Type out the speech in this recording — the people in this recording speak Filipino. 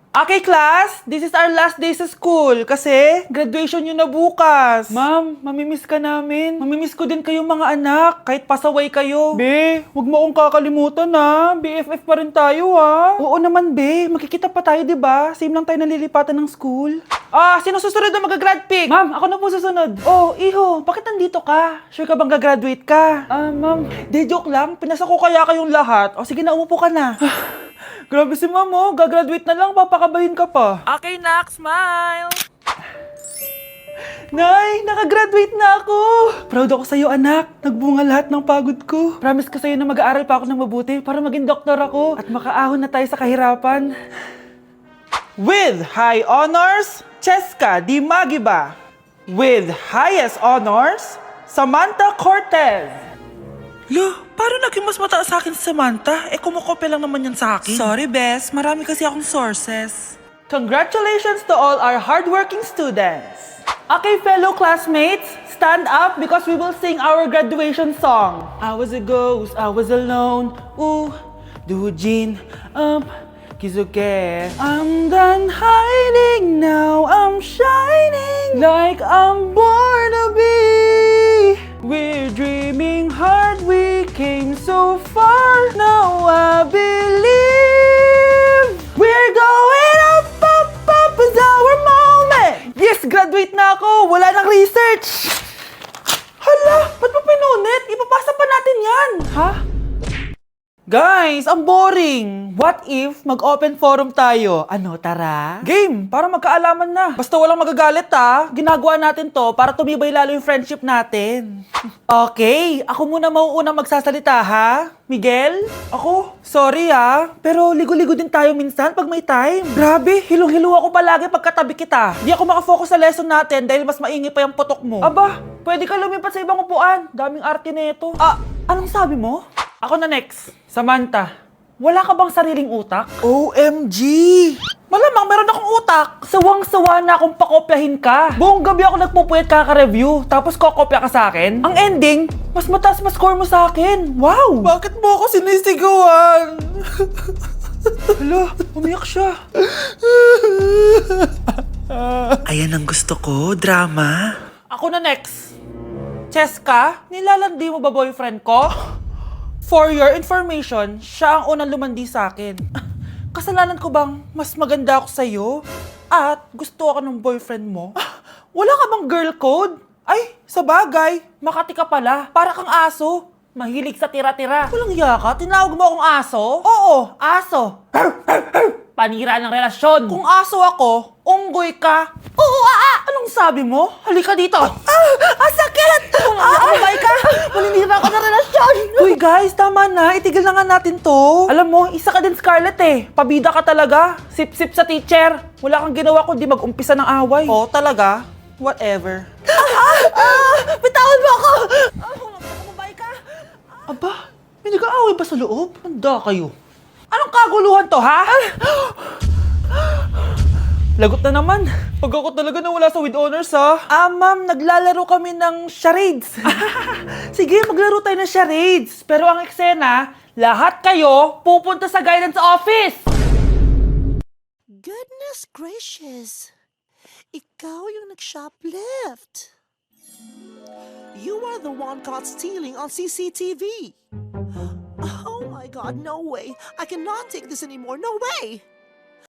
Okay, class, this is our last day sa school kasi graduation nyo na bukas. Ma'am, mamimiss ka namin. Mamimiss ko din kayong mga anak, kahit pasaway kayo. Be, huwag mo akong kakalimutan ha. BFF pa rin tayo ha. Oo naman, be. Magkikita pa tayo, di ba? Same lang tayo nalilipatan ng school. Sino susunod na mag-grad pick? Ma'am, ako na po susunod. Oh, iho, bakit nandito ka? Sure ka bang gagraduate ka? Ma'am, di joke lang. Pinasa ko kaya kayong lahat. O sige na, umupo ka na. Grabe si ma'am, oh. Gagraduate na lang, papakabahin ka pa. Okay, Nak, smile! Nay, nakagraduate na ako! Proud ako sa'yo, anak. Nagbunga lahat ng pagod ko. Promise ko sa'yo na mag-aaral pa ako ng mabuti para maging doktor ako at makaahon na tayo sa kahirapan. With high honors, Cheska Di Magiba. With highest honors, Samantha Cortez. Lo, paano naging mas mataas sa akin si Samantha? Kumukopya lang naman yan sa akin. Sorry, Bes. Marami kasi akong sources. Congratulations to all our hardworking students. Okay, fellow classmates, stand up because we will sing our graduation song. I was a ghost, I was alone. Ooh, Dujin, Kizuke. I'm done hiding now, I'm shining like I'm born to be. We're dreaming hard, we came so far. Now I believe we're going up, up, up is our moment. Yes, graduate na ako. Wala nang research. Hala, ba't mo pinunit? Ipapasa pa natin yan. Ha? Guys, ang boring. What if mag-open forum tayo? Ano, tara? Game, para magkaalaman na. Basta walang magagalit ha. Ginagawa natin to para tumibay lalo yung friendship natin. Okay, ako muna mauunang magsasalita ha. Miguel? Ako? Sorry ha. Pero ligo-ligo din tayo minsan pag may time. Grabe, hilong-hilo ako palagi pagkatabi kita. Di ako makafocus sa lesson natin dahil mas maingay pa yung putok mo. Aba, pwede ka lumipat sa ibang upuan. Daming arte nito. Anong sabi mo? Ako na next. Samantha, wala ka bang sariling utak? OMG! Malamang meron akong utak. Sawang-sawa na akong pakopyahin ka. Buong gabi ako nagpupuyat kaka-review, tapos kokopya ka sa akin. Ang ending, mas mataas mas score mo sa akin. Wow! Bakit mo ako sinisigawan? Hala, umiyak siya. Ayan ang gusto ko, drama. Ako na next. Cheska, nilalandi mo ba boyfriend ko? For your information, siya ang unang lumandi sa akin. Kasalanan ko bang mas maganda ako sa'yo? At gusto ako ng boyfriend mo? Wala ka bang girl code? Ay, sa bagay, Makati ka pala. Para kang aso. Mahilig sa tira-tira. Walang yaka, tinawag mo akong aso? Oo, aso. Panira ng relasyon. Kung aso ako, unggoy ka. Oo, anong sabi mo? Halika dito. Sakit! Kung nakakabay ka, maninira ako ng relasyon. Uy guys, tama na. Itigil na nga natin to. Alam mo, isa ka din Scarlett eh. Pabida ka talaga. Sip-sip sa teacher. Wala kang ginawa kundi mag-umpisa ng away. Oh, talaga? Whatever. Bitawan mo ako! Kung nakakabay ka. Aba, may nag-aaway ba sa loob? Handa kayo. Anong kaguluhan to, ha? Lagot na naman. Pag ako talaga nawala sa with honors, ha? Ma'am, naglalaro kami ng charades. Sige, maglaro tayo ng charades. Pero ang eksena, lahat kayo pupunta sa guidance office. Goodness gracious! Ikaw yung nag-shoplift. You are the one caught stealing on CCTV. Oh my God, no way. I cannot take this anymore. No way.